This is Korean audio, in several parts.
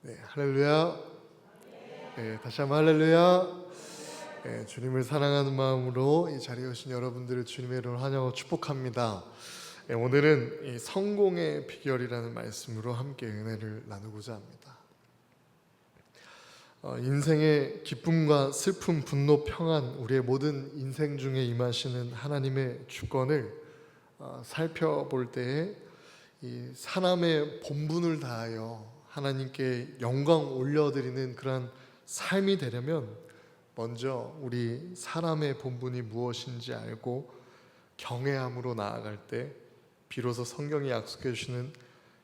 네, 할렐루야. 네, 다시 한번 할렐루야. 네, 주님을 사랑하는 마음으로 이 자리에 오신 여러분들을 주님의 이름으로 환영하고 축복합니다. 네, 오늘은 이 성공의 비결이라는 말씀으로 함께 은혜를 나누고자 합니다. 인생의 기쁨과 슬픔, 분노, 평안, 우리의 모든 인생 중에 임하시는 하나님의 주권을 살펴볼 때에 이 사람의 본분을 다하여 하나님께 영광 올려드리는 그런 삶이 되려면 먼저 우리 사람의 본분이 무엇인지 알고 경외함으로 나아갈 때 비로소 성경이 약속해 주시는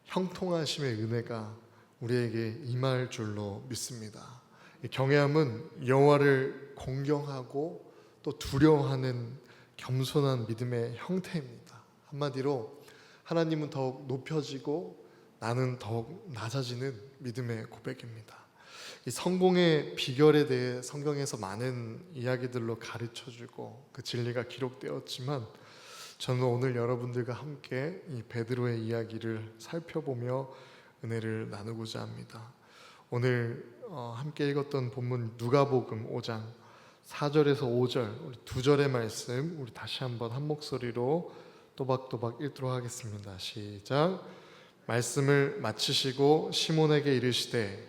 형통하심의 은혜가 우리에게 임할 줄로 믿습니다. 경외함은 여호와를 공경하고 또 두려워하는 겸손한 믿음의 형태입니다. 한마디로 하나님은 더욱 높여지고 나는 더욱 낮아지는 믿음의 고백입니다. 이 성공의 비결에 대해 성경에서 많은 이야기들로 가르쳐주고 그 진리가 기록되었지만 저는 오늘 여러분들과 함께 이 베드로의 이야기를 살펴보며 은혜를 나누고자 합니다. 오늘 함께 읽었던 본문 누가복음 5장 4절에서 5절 우리 두 절의 말씀 우리 다시 한번 한 목소리로 또박또박 읽도록 하겠습니다. 시작. 말씀을 마치시고 시몬에게 이르시되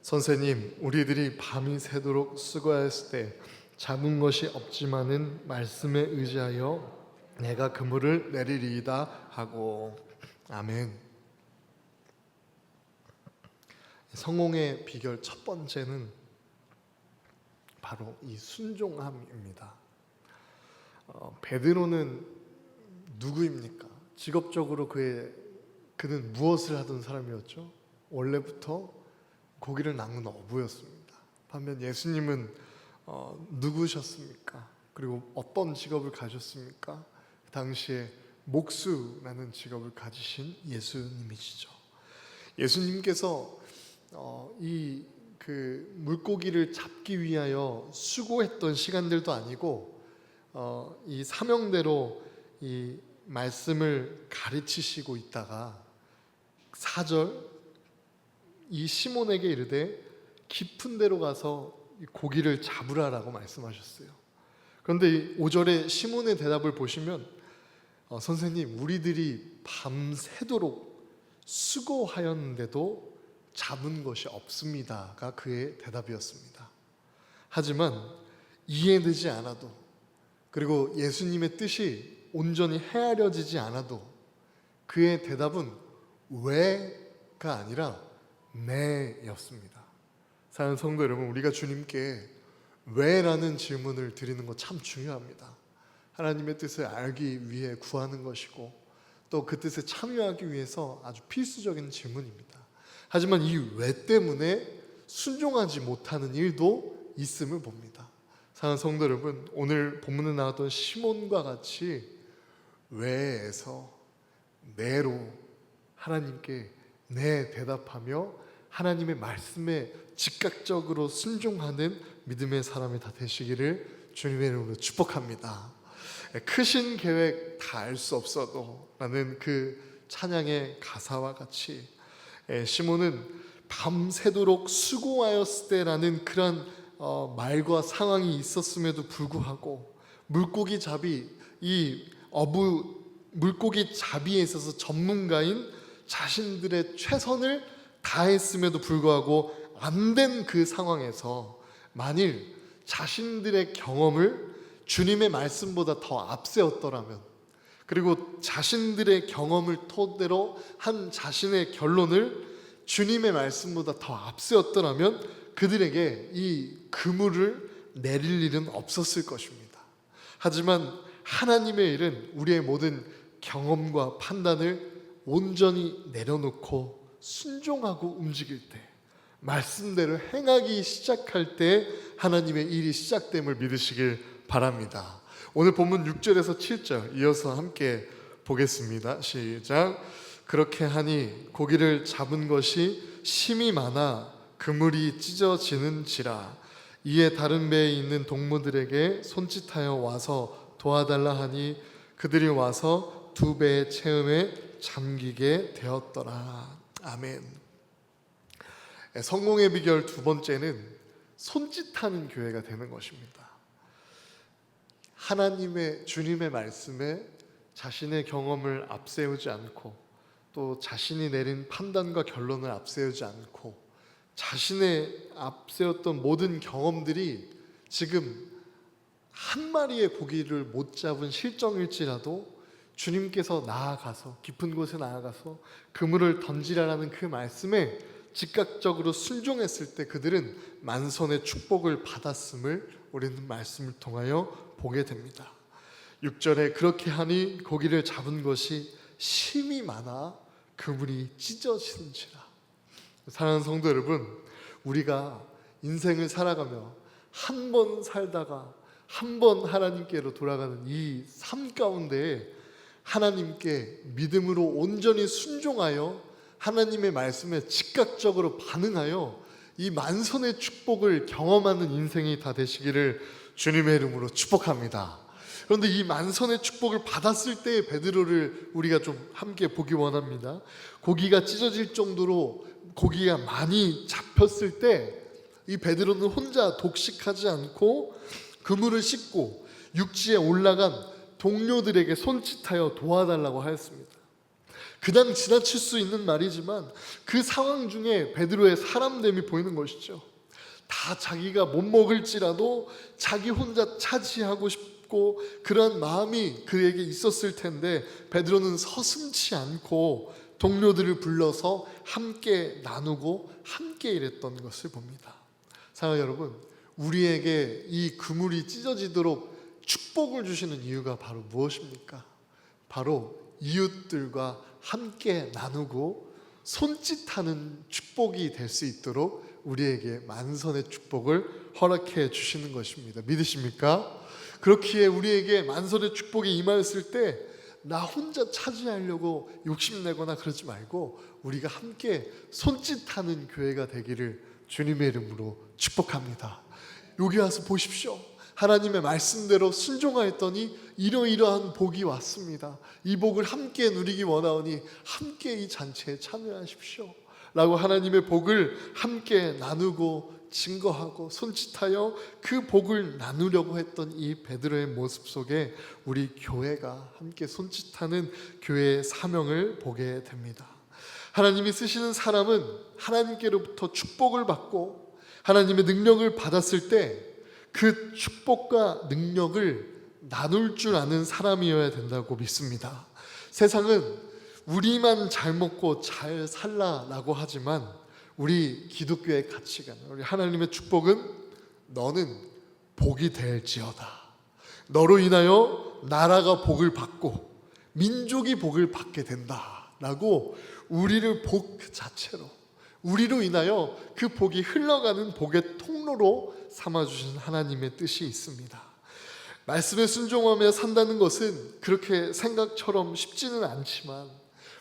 선생님, 우리들이 밤이 새도록 수고하였을 때 잡은 것이 없지만은 말씀에 의지하여 내가 그물을 내리리이다 하고. 아멘. 성공의 비결 첫 번째는 바로 이 순종함입니다. 베드로는 누구입니까? 직업적으로 그는 무엇을 하던 사람이었죠? 원래부터 고기를 낚는 어부였습니다. 반면 예수님은 누구셨습니까? 그리고 어떤 직업을 가졌습니까? 그 당시에 목수라는 직업을 가지신 예수님이시죠. 예수님께서 물고기를 잡기 위하여 수고했던 시간들도 아니고 이 사명대로 이 말씀을 가르치시고 있다가 4절 이 시몬에게 이르되 깊은 데로 가서 고기를 잡으라라고 말씀하셨어요. 그런데 이 5절의 시몬의 대답을 보시면 선생님, 우리들이 밤새도록 수고하였는데도 잡은 것이 없습니다가 그의 대답이었습니다. 하지만 이해되지 않아도 그리고 예수님의 뜻이 온전히 헤아려지지 않아도 그의 대답은 왜가 아니라 네였습니다. 사랑하는 성도 여러분, 우리가 주님께 왜라는 질문을 드리는 것 참 중요합니다. 하나님의 뜻을 알기 위해 구하는 것이고 또 그 뜻에 참여하기 위해서 아주 필수적인 질문입니다. 하지만 이 왜 때문에 순종하지 못하는 일도 있음을 봅니다. 사랑하는 성도 여러분, 오늘 본문에 나왔던 시몬과 같이 왜에서 네로 하나님께 네 대답하며 하나님의 말씀에 즉각적으로 순종하는 믿음의 사람이 다 되시기를 주님의 이름으로 축복합니다. 크신 계획 다 알 수 없어도 라는 그 찬양의 가사와 같이 시몬은 밤새도록 수고하였을 때라는 그런 말과 상황이 있었음에도 불구하고 물고기 잡이에 있어서 전문가인 자신들의 최선을 다했음에도 불구하고 안 된 그 상황에서 만일 자신들의 경험을 주님의 말씀보다 더 앞세웠더라면 그리고 자신들의 경험을 토대로 한 자신의 결론을 주님의 말씀보다 더 앞세웠더라면 그들에게 이 그물을 내릴 일은 없었을 것입니다. 하지만 하나님의 일은 우리의 모든 경험과 판단을 온전히 내려놓고 순종하고 움직일 때 말씀대로 행하기 시작할 때 하나님의 일이 시작됨을 믿으시길 바랍니다. 오늘 본문 6절에서 7절 이어서 함께 보겠습니다. 시작. 그렇게 하니 고기를 잡은 것이 심이 많아 그물이 찢어지는지라. 이에 다른 배에 있는 동무들에게 손짓하여 와서 도와달라 하니 그들이 와서 두 배의 체험에 잠기게 되었더라. 아멘. 성공의 비결 두 번째는 손짓하는 교회가 되는 것입니다. 하나님의 주님의 말씀에 자신의 경험을 앞세우지 않고 또 자신이 내린 판단과 결론을 앞세우지 않고 자신의 앞세웠던 모든 경험들이 지금 한 마리의 고기를 못 잡은 실정일지라도 주님께서 나아가서 깊은 곳에 나아가서 그물을 던지라라는 그 말씀에 즉각적으로 순종했을 때 그들은 만선의 축복을 받았음을 우리는 말씀을 통하여 보게 됩니다. 6절에 그렇게 하니 고기를 잡은 것이 심이 많아 그물이 찢어지는지라. 사랑하는 성도 여러분, 우리가 인생을 살아가며 한 번 살다가 한 번 하나님께로 돌아가는 이 삶 가운데 하나님께 믿음으로 온전히 순종하여 하나님의 말씀에 즉각적으로 반응하여 이 만선의 축복을 경험하는 인생이 다 되시기를 주님의 이름으로 축복합니다. 그런데 이 만선의 축복을 받았을 때의 베드로를 우리가 좀 함께 보기 원합니다. 고기가 찢어질 정도로 고기가 많이 잡혔을 때 이 베드로는 혼자 독식하지 않고 그물을 싣고 육지에 올라간 동료들에게 손짓하여 도와달라고 하였습니다. 그냥 지나칠 수 있는 말이지만 그 상황 중에 베드로의 사람됨이 보이는 것이죠. 다 자기가 못 먹을지라도 자기 혼자 차지하고 싶고 그런 마음이 그에게 있었을 텐데 베드로는 서슴지 않고 동료들을 불러서 함께 나누고 함께 일했던 것을 봅니다. 사랑하는 여러분, 우리에게 이 그물이 찢어지도록 축복을 주시는 이유가 바로 무엇입니까? 바로 이웃들과 함께 나누고 손짓하는 축복이 될 수 있도록 우리에게 만선의 축복을 허락해 주시는 것입니다. 믿으십니까? 그렇기에 우리에게 만선의 축복이 임하였을 때 나 혼자 차지하려고 욕심내거나 그러지 말고 우리가 함께 손짓하는 교회가 되기를 주님의 이름으로 축복합니다. 여기 와서 보십시오. 하나님의 말씀대로 순종하였더니 이러이러한 복이 왔습니다. 이 복을 함께 누리기 원하오니 함께 이 잔치에 참여하십시오 라고 하나님의 복을 함께 나누고 증거하고 손짓하여 그 복을 나누려고 했던 이 베드로의 모습 속에 우리 교회가 함께 손짓하는 교회의 사명을 보게 됩니다. 하나님이 쓰시는 사람은 하나님께로부터 축복을 받고 하나님의 능력을 받았을 때 그 축복과 능력을 나눌 줄 아는 사람이어야 된다고 믿습니다. 세상은 우리만 잘 먹고 잘 살라라고 하지만 우리 기독교의 가치관, 우리 하나님의 축복은 너는 복이 될지어다. 너로 인하여 나라가 복을 받고 민족이 복을 받게 된다라고 우리를 복 자체로 우리로 인하여 그 복이 흘러가는 복의 통로로 삼아주신 하나님의 뜻이 있습니다. 말씀에 순종하며 산다는 것은 그렇게 생각처럼 쉽지는 않지만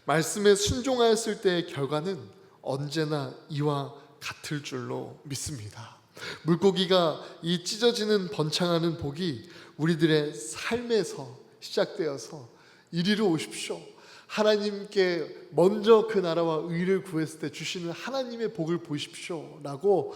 말씀에 순종하였을 때의 결과는 언제나 이와 같을 줄로 믿습니다. 물고기가 이 찢어지는 번창하는 복이 우리들의 삶에서 시작되어서 이리로 오십시오. 하나님께 먼저 그 나라와 의를 구했을 때 주시는 하나님의 복을 보십시오 라고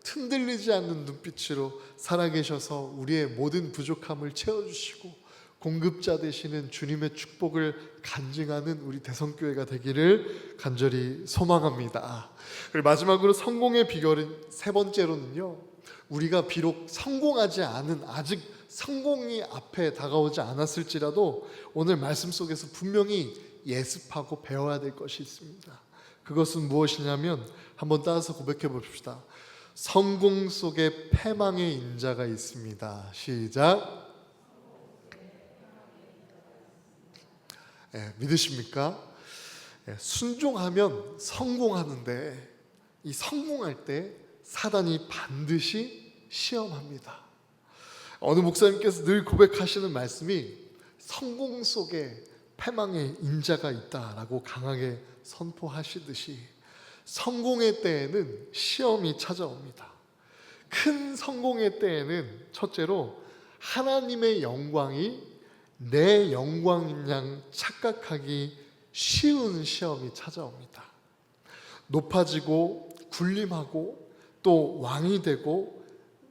흔들리지 않는 눈빛으로 살아계셔서 우리의 모든 부족함을 채워주시고 공급자 되시는 주님의 축복을 간증하는 우리 대성교회가 되기를 간절히 소망합니다. 그리고 마지막으로 성공의 비결은 세 번째로는요, 우리가 비록 성공하지 않은 아직 성공이 앞에 다가오지 않았을지라도 오늘 말씀 속에서 분명히 예습하고 배워야 될 것이 있습니다. 그것은 무엇이냐면 한번 따라서 고백해 봅시다. 성공 속에 패망의 인자가 있습니다. 시작. 믿으십니까? 순종하면 성공하는데 이 성공할 때 사단이 반드시 시험합니다. 어느 목사님께서 늘 고백하시는 말씀이 성공 속에 패망의 인자가 있다라고 강하게 선포하시듯이 성공의 때에는 시험이 찾아옵니다. 큰 성공의 때에는 첫째로 하나님의 영광이 내 영광인 양 착각하기 쉬운 시험이 찾아옵니다. 높아지고 군림하고 또 왕이 되고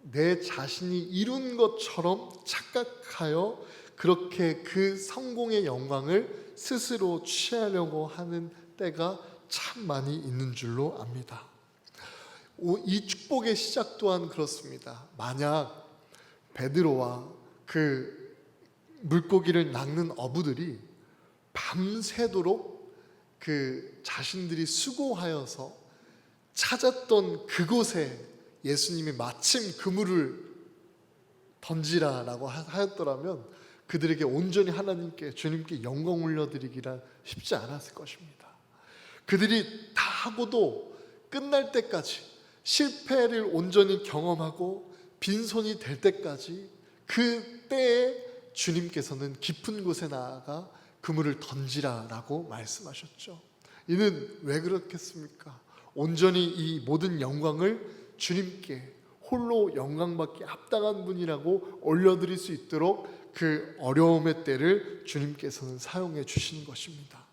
내 자신이 이룬 것처럼 착각하여 그렇게 그 성공의 영광을 스스로 취하려고 하는 때가 참 많이 있는 줄로 압니다. 이 축복의 시작 또한 그렇습니다. 만약 베드로와 그 물고기를 낚는 어부들이 밤새도록 그 자신들이 수고하여서 찾았던 그곳에 예수님이 마침 그물을 던지라라고 하였더라면 그들에게 온전히 하나님께 주님께 영광 올려드리기란 쉽지 않았을 것입니다. 그들이 다 하고도 끝날 때까지 실패를 온전히 경험하고 빈손이 될 때까지 그 때에 주님께서는 깊은 곳에 나아가 그물을 던지라라고 말씀하셨죠. 이는 왜 그렇겠습니까? 온전히 이 모든 영광을 주님께 홀로 영광받기 합당한 분이라고 올려드릴 수 있도록 그 어려움의 때를 주님께서는 사용해 주시는 것입니다.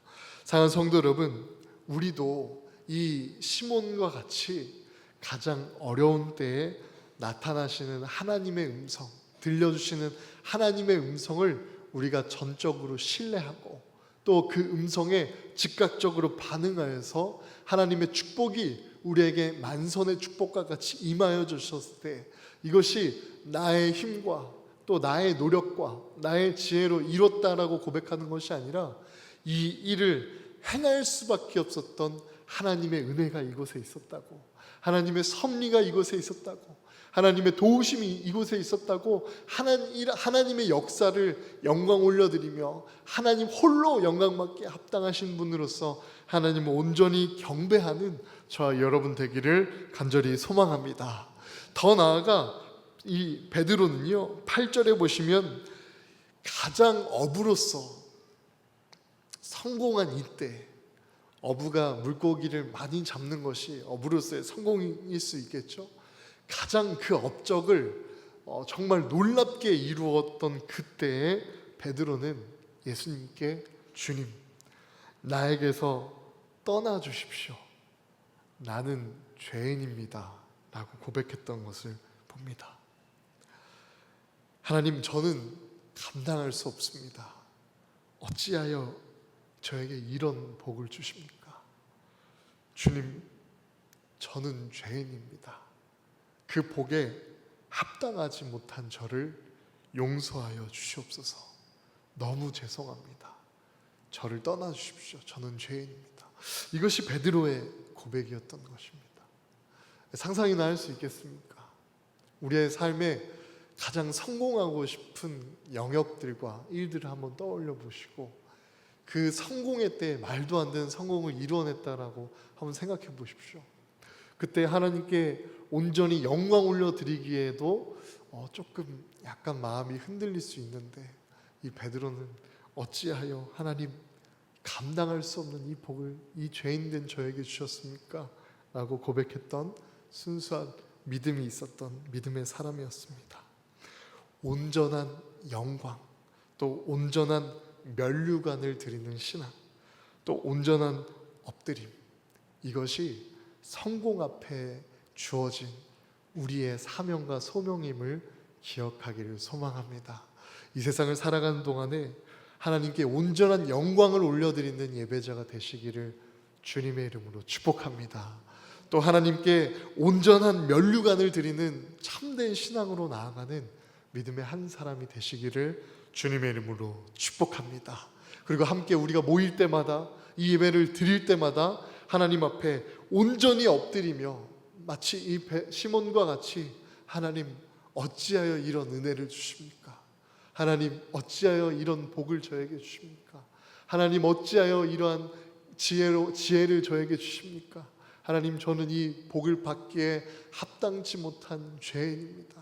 사랑하는 성도 여러분, 우리도 이 시몬과 같이 가장 어려운 때에 나타나시는 하나님의 음성, 들려주시는 하나님의 음성을 우리가 전적으로 신뢰하고 또 그 음성에 즉각적으로 반응하여서 하나님의 축복이 우리에게 만선의 축복과 같이 임하여 주셨을 때 이것이 나의 힘과 또 나의 노력과 나의 지혜로 이뤘다라고 고백하는 것이 아니라 이 일을 행할 수밖에 없었던 하나님의 은혜가 이곳에 있었다고, 하나님의 섭리가 이곳에 있었다고, 하나님의 도우심이 이곳에 있었다고, 하나님의 역사를 영광 올려드리며 하나님 홀로 영광받게 합당하신 분으로서 하나님을 온전히 경배하는 저와 여러분 되기를 간절히 소망합니다. 더 나아가 이 베드로는요 8절에 보시면 가장 어부로서 성공한 이때, 어부가 물고기를 많이 잡는 것이 어부로서의 성공일 수 있겠죠. 가장 그 업적을 정말 놀랍게 이루었던 그때에 베드로는 예수님께 주님, 나에게서 떠나 주십시오. 나는 죄인입니다. 라고 고백했던 것을 봅니다. 하나님, 저는 감당할 수 없습니다. 어찌하여 저에게 이런 복을 주십니까? 주님, 저는 죄인입니다. 그 복에 합당하지 못한 저를 용서하여 주시옵소서. 너무 죄송합니다. 저를 떠나 주십시오. 저는 죄인입니다. 이것이 베드로의 고백이었던 것입니다. 상상이나 할 수 있겠습니까? 우리의 삶에 가장 성공하고 싶은 영역들과 일들을 한번 떠올려 보시고 그 성공의 때에 말도 안 되는 성공을 이루어냈다라고 한번 생각해 보십시오. 그때 하나님께 온전히 영광 올려드리기에도 조금 약간 마음이 흔들릴 수 있는데 이 베드로는 어찌하여 하나님 감당할 수 없는 이 복을 이 죄인된 저에게 주셨습니까? 라고 고백했던 순수한 믿음이 있었던 믿음의 사람이었습니다. 온전한 영광, 또 온전한 면류관을 드리는 신앙, 또 온전한 엎드림, 이것이 성공 앞에 주어진 우리의 사명과 소명임을 기억하기를 소망합니다. 이 세상을 살아가는 동안에 하나님께 온전한 영광을 올려드리는 예배자가 되시기를 주님의 이름으로 축복합니다. 또 하나님께 온전한 면류관을 드리는 참된 신앙으로 나아가는 믿음의 한 사람이 되시기를 주님의 이름으로 축복합니다. 그리고 함께 우리가 모일 때마다 이 예배를 드릴 때마다 하나님 앞에 온전히 엎드리며 마치 이 시몬과 같이 하나님 어찌하여 이런 은혜를 주십니까? 하나님 어찌하여 이런 복을 저에게 주십니까? 하나님 어찌하여 이러한 지혜를 저에게 주십니까? 하나님, 저는 이 복을 받기에 합당치 못한 죄인입니다.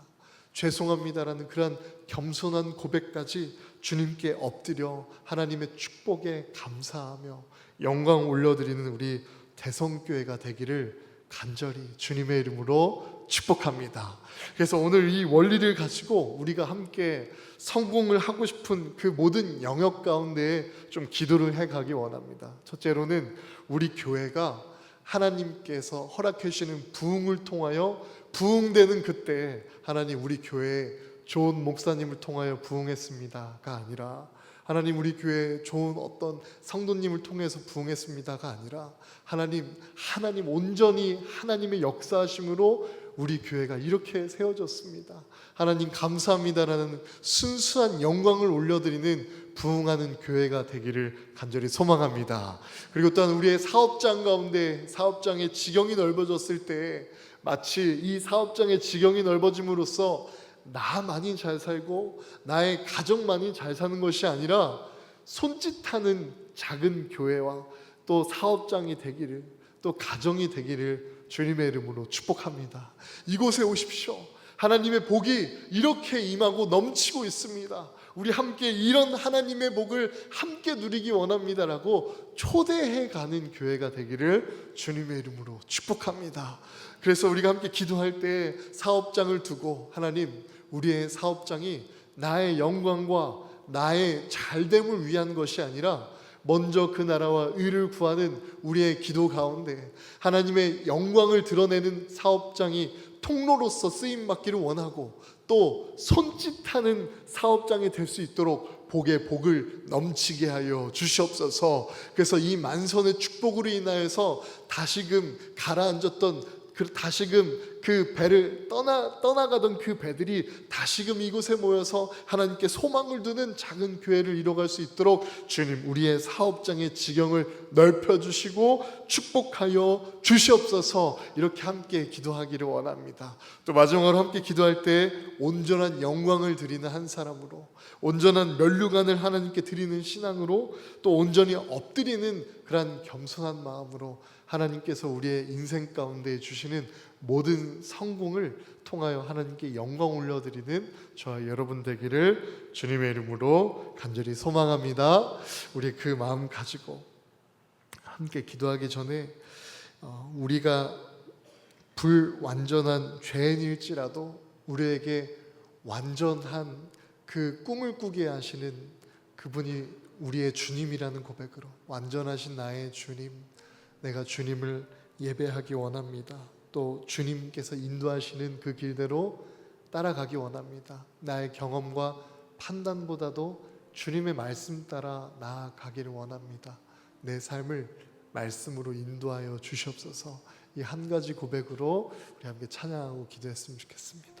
죄송합니다라는 그러한 겸손한 고백까지 주님께 엎드려 하나님의 축복에 감사하며 영광 올려드리는 우리 대성교회가 되기를 간절히 주님의 이름으로 축복합니다. 그래서 오늘 이 원리를 가지고 우리가 함께 성공을 하고 싶은 그 모든 영역 가운데 좀 기도를 해가기 원합니다. 첫째로는 우리 교회가 하나님께서 허락해 주시는 부흥을 통하여 부흥되는 그때 하나님 우리 교회에 좋은 목사님을 통하여 부흥했습니다가 아니라 하나님 우리 교회에 좋은 어떤 성도님을 통해서 부흥했습니다가 아니라 하나님 온전히 하나님의 역사하심으로 우리 교회가 이렇게 세워졌습니다. 하나님 감사합니다라는 순수한 영광을 올려드리는 부흥하는 교회가 되기를 간절히 소망합니다. 그리고 또한 우리의 사업장 가운데 사업장의 지경이 넓어졌을 때 마치 이 사업장의 지경이 넓어짐으로써 나만이 잘 살고 나의 가정만이 잘 사는 것이 아니라 손짓하는 작은 교회와 또 사업장이 되기를 또 가정이 되기를 주님의 이름으로 축복합니다. 이곳에 오십시오. 하나님의 복이 이렇게 임하고 넘치고 있습니다. 우리 함께 이런 하나님의 복을 함께 누리기 원합니다라고 초대해 가는 교회가 되기를 주님의 이름으로 축복합니다. 그래서 우리가 함께 기도할 때 사업장을 두고 하나님 우리의 사업장이 나의 영광과 나의 잘됨을 위한 것이 아니라 먼저 그 나라와 의를 구하는 우리의 기도 가운데 하나님의 영광을 드러내는 사업장이 통로로서 쓰임받기를 원하고 또 손짓하는 사업장이 될 수 있도록 복의 복을 넘치게 하여 주시옵소서. 그래서 이 만선의 축복으로 인하여서 다시금 가라앉았던 다시금 그 배를 떠나가던 그 배들이 다시금 이곳에 모여서 하나님께 소망을 두는 작은 교회를 이뤄갈 수 있도록 주님 우리의 사업장의 지경을 넓혀주시고 축복하여 주시옵소서. 이렇게 함께 기도하기를 원합니다. 또 마지막으로 함께 기도할 때 온전한 영광을 드리는 한 사람으로 온전한 면류관을 하나님께 드리는 신앙으로 또 온전히 엎드리는 그러한 겸손한 마음으로 하나님께서 우리의 인생 가운데 주시는 모든 성공을 통하여 하나님께 영광 올려드리는 저와 여러분 되기를 주님의 이름으로 간절히 소망합니다. 우리 그 마음 가지고 함께 기도하기 전에 우리가 불완전한 죄인일지라도 우리에게 완전한 그 꿈을 꾸게 하시는 그분이 우리의 주님이라는 고백으로 완전하신 나의 주님, 내가 주님을 예배하기 원합니다. 또 주님께서 인도하시는 그 길대로 따라가기 원합니다. 나의 경험과 판단보다도 주님의 말씀 따라 나아가기를 원합니다. 내 삶을 말씀으로 인도하여 주시옵소서. 이 한 가지 고백으로 우리 함께 찬양하고 기도했으면 좋겠습니다.